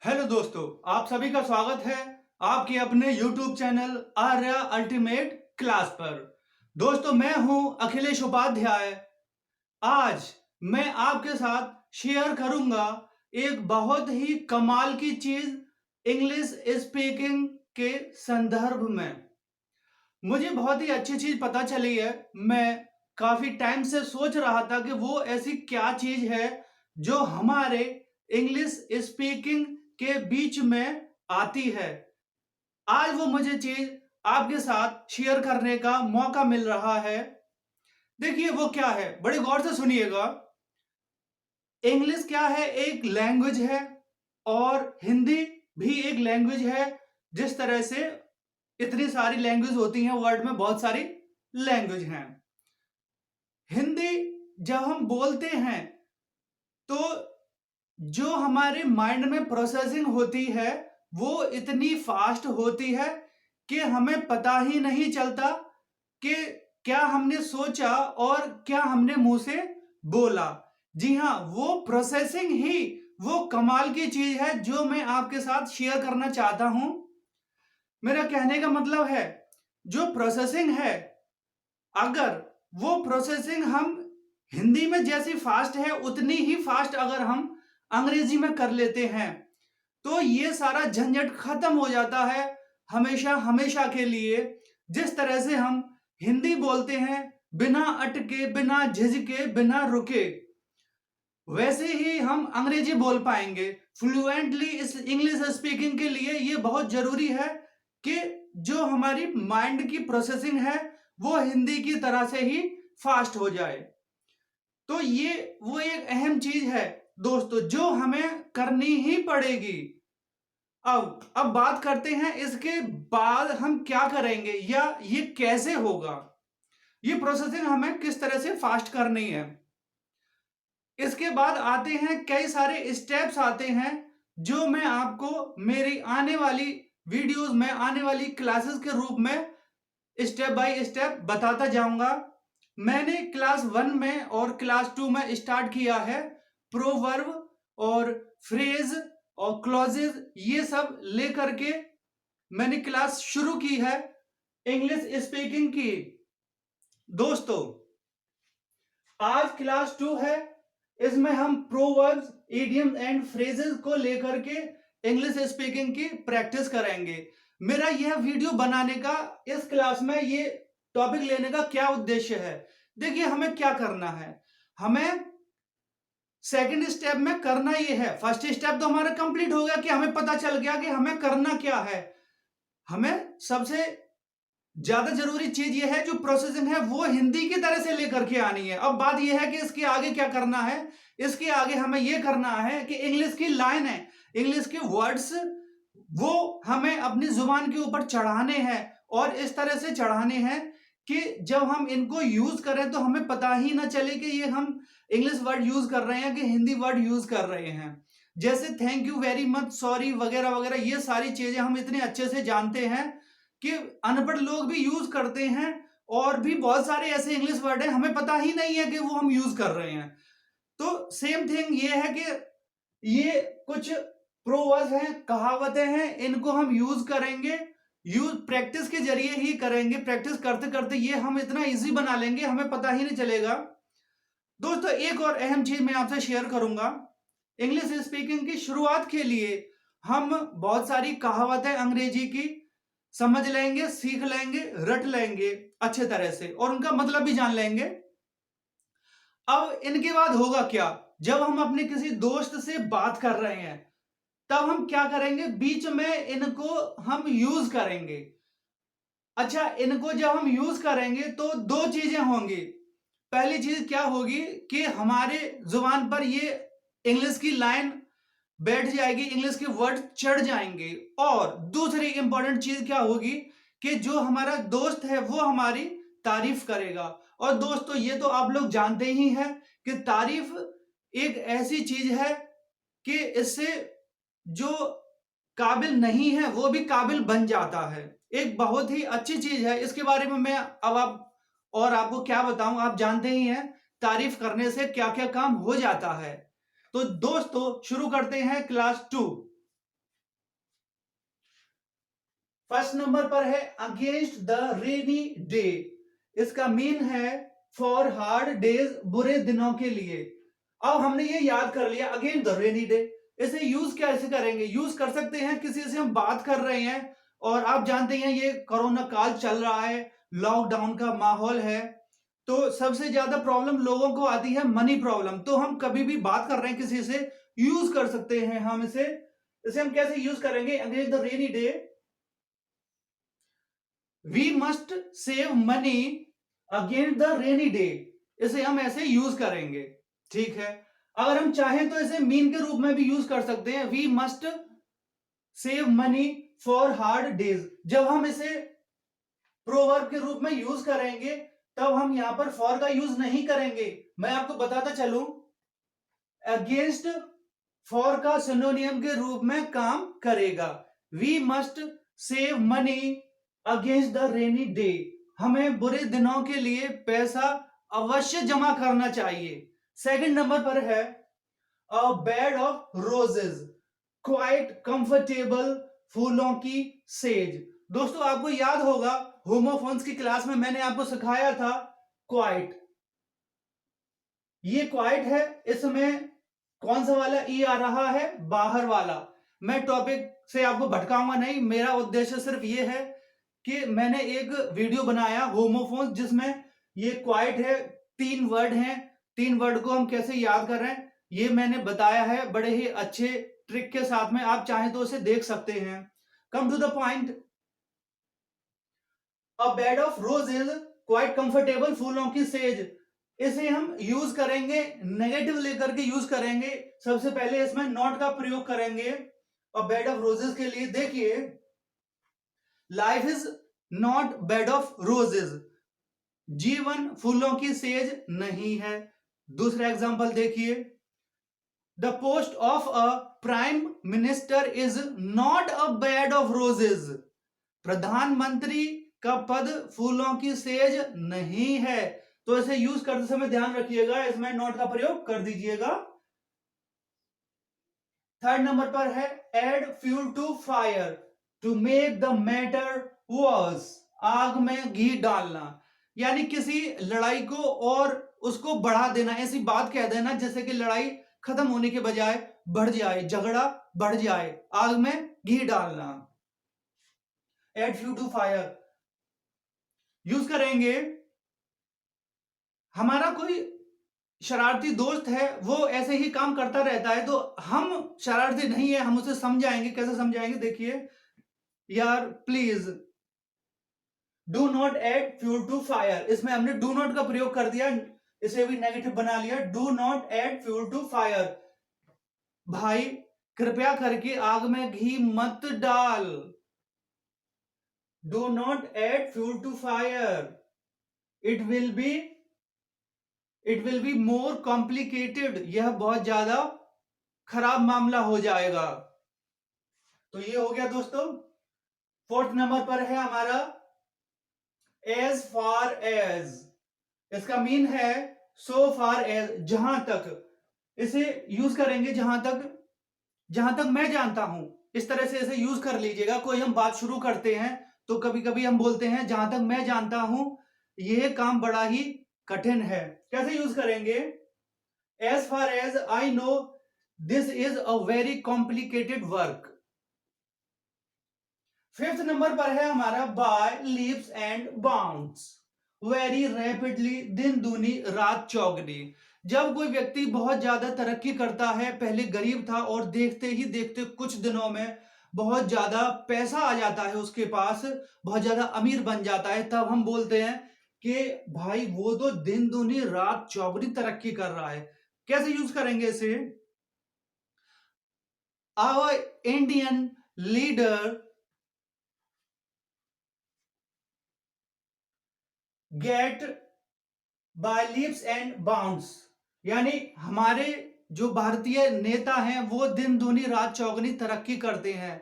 Hello दोस्तों, आप सभी का स्वागत है आपके अपने YouTube channel Arya ultimate class पर। दोस्तों, मैं हूं अखिलेश उपाध्याय। आज मैं आपके साथ शेयर करूंगा एक बहुत ही कमाल की चीज इंग्लिश स्पीकिंग के संदर्भ में। मुझे बहुत ही अच्छी चीज पता चली है। मैं काफी टाइम से सोच रहा था कि वो ऐसी क्या चीज है जो हमारे इंग्लिश स्पीकिंग के बीच में आती है। आज वो मुझे चीज आपके साथ शेयर करने का मौका मिल रहा है। देखिए वो क्या है, बड़े गौर से सुनिएगा। इंग्लिश क्या है, एक लैंग्वेज है और हिंदी भी एक लैंग्वेज है। जिस तरह से इतनी सारी लैंग्वेज होती हैं, वर्ल्ड में बहुत सारी लैंग्वेज हैं। हिंदी जब हम बोलते हैं तो जो हमारे माइंड में प्रोसेसिंग होती है वो इतनी फास्ट होती है कि हमें पता ही नहीं चलता कि क्या हमने सोचा और क्या हमने मुंह से बोला। जी हाँ, वो प्रोसेसिंग ही वो कमाल की चीज है जो मैं आपके साथ शेयर करना चाहता हूं। मेरा कहने का मतलब है, जो प्रोसेसिंग है, अगर वो प्रोसेसिंग हम हिंदी में जैसी फास्ट है उतनी ही फास्ट अगर हम अंग्रेजी में कर लेते हैं तो ये सारा झंझट खत्म हो जाता है हमेशा हमेशा के लिए। जिस तरह से हम हिंदी बोलते हैं बिना अटके, बिना झिझके, बिना रुके, वैसे ही हम अंग्रेजी बोल पाएंगे फ्लुएंटली। इस इंग्लिश स्पीकिंग के लिए ये बहुत जरूरी है कि जो हमारी माइंड की प्रोसेसिंग है वो हिंदी की तरह से ही फास्ट हो जाए। तो ये वो एक अहम चीज है दोस्तों जो हमें करनी ही पड़ेगी। अब बात करते हैं इसके बाद हम क्या करेंगे या ये कैसे होगा, ये प्रोसेसिंग हमें किस तरह से फास्ट करनी है। इसके बाद आते हैं कई सारे स्टेप्स आते हैं जो मैं आपको मेरी आने वाली वीडियोस में, आने वाली क्लासेस के रूप में स्टेप बाय स्टेप बताता जाऊंगा। मैंने क्लास 1 में और क्लास 2 में स्टार्ट किया है प्रोवर्ब और फ्रेज और क्लॉजेस, ये सब लेकर के मैंने क्लास शुरू की है इंग्लिश स्पीकिंग की। दोस्तों, आज क्लास 2 है, इसमें हम प्रोवर्ब्स, इडियम एंड फ्रेजेस को लेकर के इंग्लिश स्पीकिंग की प्रैक्टिस करेंगे। मेरा यह वीडियो बनाने का, इस क्लास में ये टॉपिक लेने का क्या उद्देश्य है? देखिए हमें क्या करना है। हमें सेकंड स्टेप में करना ये है, फर्स्ट स्टेप तो हमारा कंप्लीट हो गया कि हमें पता चल गया कि हमें करना क्या है। हमें सबसे ज्यादा जरूरी चीज ये है, जो प्रोसेसिंग है वो हिंदी की तरह से लेकर के आनी है। अब बात ये है कि इसके आगे क्या करना है। इसके आगे हमें ये करना है कि इंग्लिश की लाइन है, इंग्लिश के वर्ड्स, वो हमें अपनी जुबान के ऊपर चढ़ाने हैं और इस तरह से चढ़ाने हैं कि जब हम इनको यूज करें तो हमें पता ही ना चले कि ये हम इंग्लिश वर्ड यूज कर रहे हैं कि हिंदी वर्ड यूज कर रहे हैं। जैसे thank you very much, sorry वगैरह वगैरह, ये सारी चीजें हम इतने अच्छे से जानते हैं कि अनपढ़ लोग भी यूज करते हैं और भी बहुत सारे ऐसे इंग्लिश वर्ड हैं हमें पता ही नहीं है कि वो हम यूज कर रहे हैं। तो सेम थिंग ये है कि ये कुछ प्रोवर्ब्स हैं, कहावतें हैं, इनको हम यूज करेंगे, यूज प्रैक्टिस के जरिए ही करेंगे। प्रैक्टिस करते करते ये हम इतना इजी बना लेंगे हमें पता ही नहीं चलेगा। दोस्तों, एक और अहम चीज मैं आपसे शेयर करूंगा। इंग्लिश स्पीकिंग की शुरुआत के लिए हम बहुत सारी कहावतें अंग्रेजी की समझ लेंगे, सीख लेंगे, रट लेंगे अच्छे तरह से और उनका मतलब भी जान लेंगे। अब इनके बाद होगा क्या, जब हम अपने किसी दोस्त से बात कर रहे हैं तब हम क्या करेंगे, बीच में इनको हम यूज करेंगे। अच्छा, इनको जब हम यूज करेंगे तो दो चीजें होंगी। पहली चीज क्या होगी कि हमारे जुबान पर ये इंग्लिश की लाइन बैठ जाएगी, इंग्लिश के वर्ड चढ़ जाएंगे। और दूसरी इंपॉर्टेंट चीज क्या होगी कि जो हमारा दोस्त है वो हमारी तारीफ करेगा। और दोस्तों, ये तो आप लोग जानते ही हैं कि तारीफ एक ऐसी चीज है कि इससे जो काबिल नहीं है वो भी काबिल बन जाता है। एक बहुत ही अच्छी चीज है, इसके बारे में मैं अब आप और आपको क्या बताऊं, आप जानते ही हैं तारीफ करने से क्या क्या काम हो जाता है। तो दोस्तों, शुरू करते हैं क्लास 2। फर्स्ट नंबर पर है अगेंस्ट द रेनी डे। इसका मीन है फॉर हार्ड डेज, बुरे दिनों के लिए। अब हमने ये याद कर लिया अगेंस्ट द रेनी डे। इसे यूज कैसे करेंगे? यूज कर सकते हैं किसी से हम बात कर रहे हैं और आप जानते हैं ये कोरोना काल चल रहा है, लॉकडाउन का माहौल है, तो सबसे ज्यादा प्रॉब्लम लोगों को आती है मनी प्रॉब्लम। तो हम कभी भी बात कर रहे हैं किसी से, यूज कर सकते हैं हम इसे हम कैसे यूज करेंगे? Against the rainy day we must save money against the rainy day. इसे हम ऐसे यूज करेंगे, ठीक है। अगर हम चाहें तो इसे मीन के रूप में भी यूज कर सकते हैं, we must save money for hard days. जब हम इसे प्रोवर्ब के रूप में यूज करेंगे तब हम यहां पर फॉर का यूज नहीं करेंगे। मैं आपको बताता चलूं, अगेंस्ट फॉर का सिनोनियम के रूप में काम करेगा। We must save money against the rainy day. हमें बुरे दिनों के लिए पैसा अवश्य जमा करना चाहिए। सेकंड नंबर पर है a bed of roses, quite comfortable, फूलों की सेज। दोस्तों आपको याद होगा होमोफोन्स की क्लास में मैंने आपको सिखाया था क्वाइट। ये क्वाइट है, इसमें कौन सा वाला ई आ रहा है? बाहर वाला। मैं टॉपिक से आपको भटकाऊंगा नहीं, मेरा उद्देश्य सिर्फ ये है कि मैंने एक वीडियो बनाया होमोफोन्स जिसमें ये क्वाइट है, 3 वर्ड हैं, 3 वर्ड को हम कैसे याद कर रहे हैं ये मैंने बताया है बड़े ही अच्छे ट्रिक के साथ में। आप चाहें तो उसे देख सकते हैं। Come to the point, a bed of roses quite comfortable, फूलों की सेज। इसे हम यूज करेंगे, नेगेटिव लेकर के यूज करेंगे। सबसे पहले इसमें नॉट का प्रयोग करेंगे अ बेड ऑफ रोजेज के लिए। देखिए, life is not bed of roses, जीवन फूलों की सेज नहीं है। दूसरा एग्जांपल देखिए, the post of a prime minister is not a bed of roses, प्रधानमंत्री का पद फूलों की सेज नहीं है। तो इसे यूज करते समय ध्यान रखिएगा, इसमें नॉट का प्रयोग कर दीजिएगा। थर्ड नंबर पर है add fuel to fire to make the matter worse, आग में घी डालना, यानी किसी लड़ाई को और उसको बढ़ा देना। ऐसी बात कह देना जैसे कि लड़ाई खत्म होने के बजाय बढ़ जाए, झगड़ा बढ़ जाए, आग में घी डालना। Add fuel to fire use करेंगे, हमारा कोई शरारती दोस्त है, वो ऐसे ही काम करता रहता है तो हम शरारती नहीं है, हम उसे समझाएंगे। कैसे समझाएंगे? देखिए, यार please do not add fuel to fire. इसमें हमने डू नॉट का प्रयोग कर दिया, इसे भी नेगेटिव बना लिया। Do not add fuel to fire, भाई कृपया करके आग में घी मत डाल। Do not add fuel to fire, it will be more complicated, यह बहुत ज्यादा खराब मामला हो जाएगा। तो ये हो गया दोस्तों। फोर्थ नंबर पर है हमारा एज फार एज। इसका मीन है सो फार एज, जहां तक। इसे यूज करेंगे जहां तक मैं जानता हूं। इस तरह से इसे यूज कर लीजिएगा। कोई हम बात शुरू करते हैं तो कभी कभी हम बोलते हैं जहां तक मैं जानता हूं। यह काम बड़ा ही कठिन है। कैसे यूज करेंगे? As far as I know this is a very complicated work. Fifth number पर है हमारा by leaps and bounds, very rapidly, दिन दूनी रात चौगनी। जब कोई व्यक्ति बहुत ज्यादा तरक्की करता है, पहले गरीब था और देखते ही देखते कुछ दिनों में बहुत ज्यादा पैसा आ जाता है उसके पास, बहुत ज्यादा अमीर बन जाता है, तब हम बोलते हैं कि भाई वो तो दिन दूनी रात चौगनी तरक्की कर रहा है। कैसे यूज करेंगे इसे? Our Indian leader get by leaps and bounds, यानी हमारे जो भारतीय नेता हैं वो दिन दूनी रात चौगनी तरक्की करते हैं।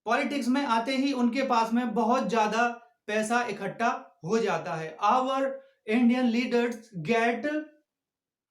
पॉलिटिक्स में आते ही उनके पास में बहुत ज्यादा पैसा इकट्ठा हो जाता है। Our Indian leaders get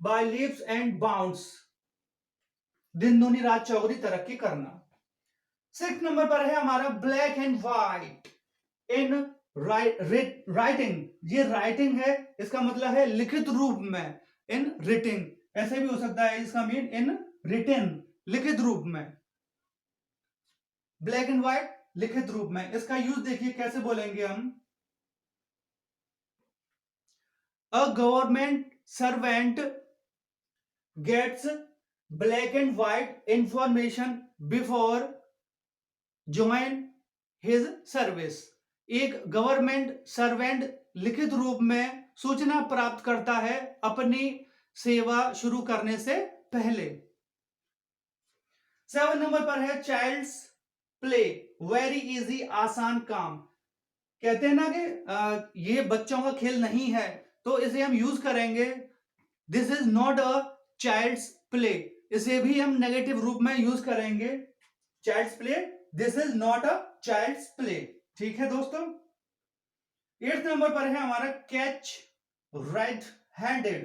by leaps and bounds, दिन दूनी रात चौगनी तरक्की करना। 6 नंबर पर है हमारा black and white in writing. ये राइटिंग है, इसका मतलब है लिखित रूप में। इन रिटिंग ऐसे भी हो सकता है, इसका मीन इन रिटन, लिखित रूप में। ब्लैक एंड व्हाइट लिखित रूप में, इसका यूज देखिए कैसे बोलेंगे हम। A government servant gets black and white information before join his service. एक गवर्नमेंट सर्वेंट लिखित रूप में सूचना प्राप्त करता है अपनी सेवा शुरू करने से पहले। 7 नंबर पर है चाइल्ड्स प्ले वेरी इजी, आसान काम। कहते हैं ना कि ये बच्चों का खेल नहीं है, तो इसे हम यूज करेंगे this is not a child's play. इसे भी हम नेगेटिव रूप में यूज करेंगे, child's play, this is not a child's play. ठीक है दोस्तों। 8 नंबर पर है हमारा catch red handed.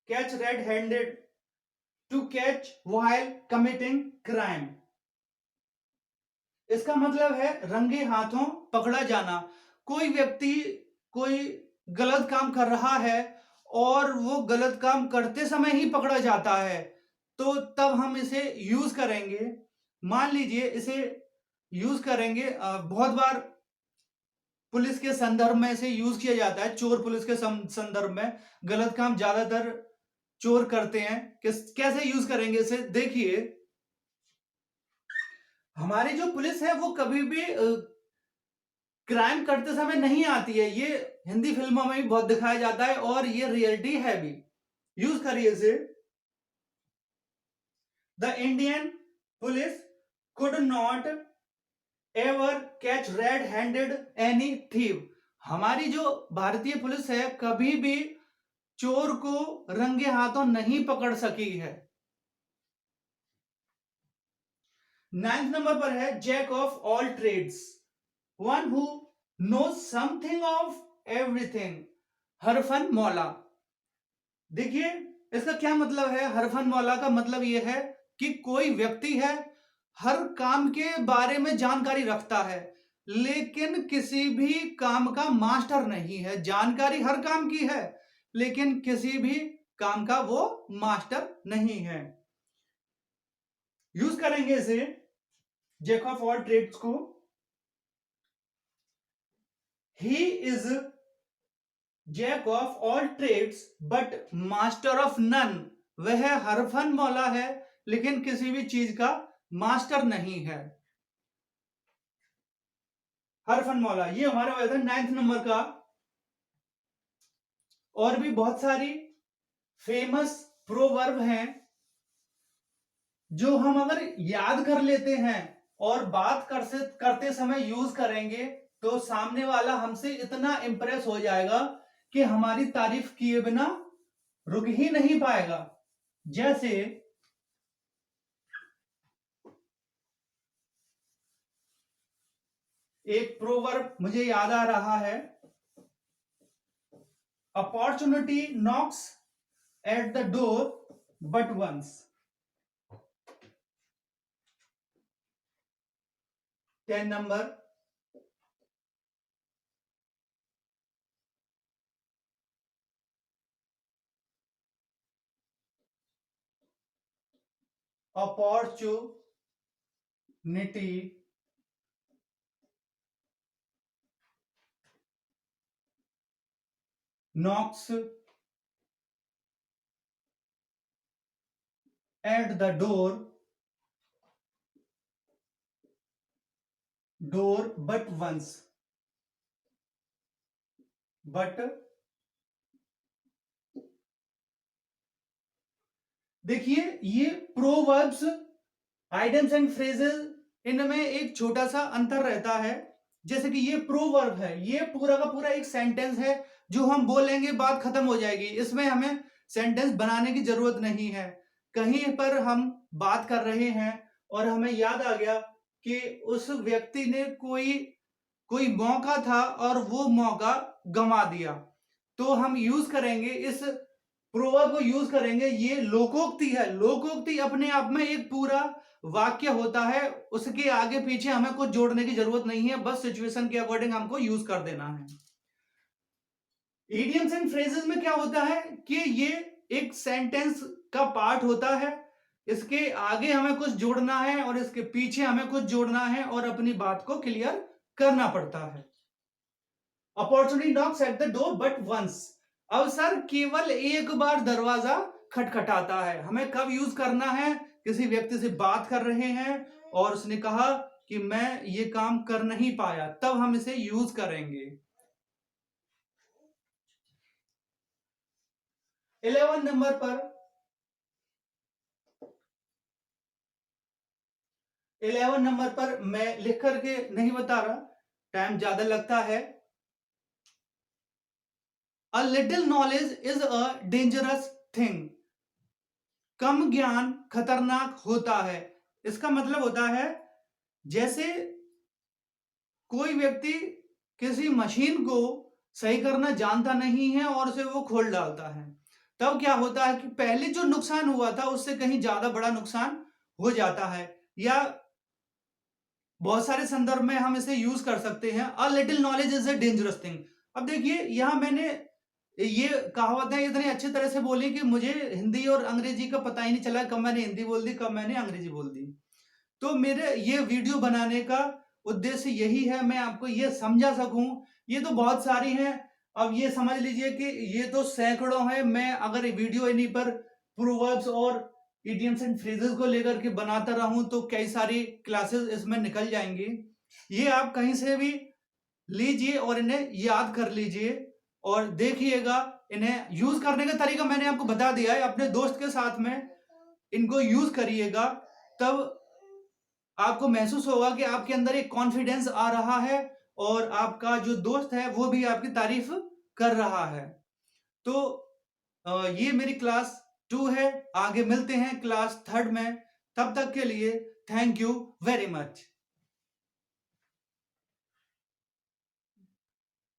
Catch red handed, to catch while committing crime. इसका मतलब है रंगे हाथों पकड़ा जाना। कोई व्यक्ति कोई गलत काम कर रहा है और वो गलत काम करते समय ही पकड़ा जाता है, तो तब हम इसे यूज करेंगे। मान लीजिए इसे यूज करेंगे, बहुत बार पुलिस के संदर्भ में इसे यूज किया जाता है, चोर पुलिस के संदर्भ में। गलत काम ज्यादातर चोर करते हैं। कैसे यूज करेंगे इसे देखिए। हमारी जो पुलिस है वो कभी भी क्राइम करते समय नहीं आती है, ये हिंदी फिल्मों में भी बहुत दिखाया जाता है और ये रियलिटी है भी। यूज करिए इसे। The Indian police could not ever catch red handed any thief. हमारी जो भारतीय पुलिस है कभी भी चोर को रंगे हाथों नहीं पकड़ सकी है। 9th नंबर पर है jack of all trades, one who knows something of everything, हरफन मौला। देखिए इसका क्या मतलब है। हरफन मौला का मतलब यह है कि कोई व्यक्ति है, हर काम के बारे में जानकारी रखता है, लेकिन किसी भी काम का मास्टर नहीं है। जानकारी हर काम की है, लेकिन किसी भी काम का वो मास्टर नहीं है। यूज करेंगे इसे जैक ऑफ ऑल ट्रेड्स को। He is jack of all trades but master of none. वह हरफन मौला है लेकिन किसी भी चीज का मास्टर नहीं है। हरफन मौला, ये हमारा हुआ था 9th नंबर का। और भी बहुत सारी फेमस प्रोवर्ब हैं जो हम अगर याद कर लेते हैं और बात करते समय यूज करेंगे तो सामने वाला हमसे इतना इंप्रेस हो जाएगा कि हमारी तारीफ किए बिना रुक ही नहीं पाएगा। जैसे एक प्रोवर्ब मुझे याद आ रहा है, opportunity knocks at the door but once. 10 number, opportunity knocks at the door but once, but देखिए ये प्रोवर्ब्स, आइडम्स एंड फ्रेजेस, इनमें एक छोटा सा अंतर रहता है। जैसे कि ये प्रोवर्ब है, ये पूरा का पूरा एक सेंटेंस है जो हम बोलेंगे बात खत्म हो जाएगी, इसमें हमें सेंटेंस बनाने की जरूरत नहीं है। कहीं पर हम बात कर रहे हैं और हमें याद आ गया कि उस व्यक्ति ने कोई मौका था और वो मौका गंवा दिया, तो हम यूज करेंगे इस प्रोवर्ब को यूज करेंगे। ये लोकोक्ति है। लोकोक्ति अपने आप में एक पूरा वाक्य होता है, उसके आगे पीछे हमें कुछ जोड़ने की जरूरत नहीं है, बस सिचुएशन के अकॉर्डिंग हमको यूज कर देना है। इडियम्स एंड फ्रेजेस में क्या होता है कि ये एक सेंटेंस का पार्ट होता है, इसके आगे हमें कुछ जोड़ना है और इसके पीछे हमें कुछ जोड़ना है और अपनी बात को क्लियर करना पड़ता है। Opportunity knocks at the door but once. अवसर केवल एक बार दरवाजा खटखटाता है। हमें कब यूज करना है? किसी व्यक्ति से बात कर रहे हैं और उसने कहा कि मैं ये काम कर नहीं पाया, तब हम इसे यूज करेंगे। 11 नंबर पर 11 नंबर पर मैं लिख करके नहीं बता रहा, टाइम ज्यादा लगता है। A little knowledge is a dangerous thing. कम ज्ञान खतरनाक होता है। इसका मतलब होता है जैसे कोई व्यक्ति किसी मशीन को सही करना जानता नहीं है और उसे वो खोल डालता है, तब क्या होता है कि पहले जो नुकसान हुआ था उससे कहीं ज्यादा बड़ा नुकसान हो जाता है। या बहुत सारे संदर्भ में हम इसे यूज कर सकते हैं, अ little knowledge is a dangerous thing. अब देखिए यहां मैंने ये कहावतें इतनी अच्छी तरह से बोली कि मुझे हिंदी और अंग्रेजी का पता ही नहीं चला, कब मैंने हिंदी बोल दी कब मैंने अंग्रेजी बोल दी। तो मेरे ये वीडियो बनाने का उद्देश्य यही है, मैं आपको ये समझा सकूं। ये तो बहुत सारी हैं, अब ये समझ लीजिए कि ये तो सैकड़ों हैं। मैं अगर वीडियो इन्हीं पर प्रोवर्ब्स और इडियम्स एंड फ्रेजेस को लेकर के बनाता रहूं तो कई सारी क्लासेस इसमें निकल जाएंगी। ये आप कहीं से भी लीजिए और इन्हें याद कर लीजिए और देखिएगा। इन्हें यूज करने का तरीका मैंने आपको बता दिया है, अपने दोस्त के साथ में इनको यूज करिएगा, तब आपको महसूस होगा कि आपके अंदर एक कॉन्फिडेंस आ रहा है और आपका जो दोस्त है वो भी आपकी तारीफ कर रहा है। तो ये मेरी क्लास 2 है। आगे मिलते हैं क्लास 3rd में। तब तक के लिए थैंक यू वेरी मच।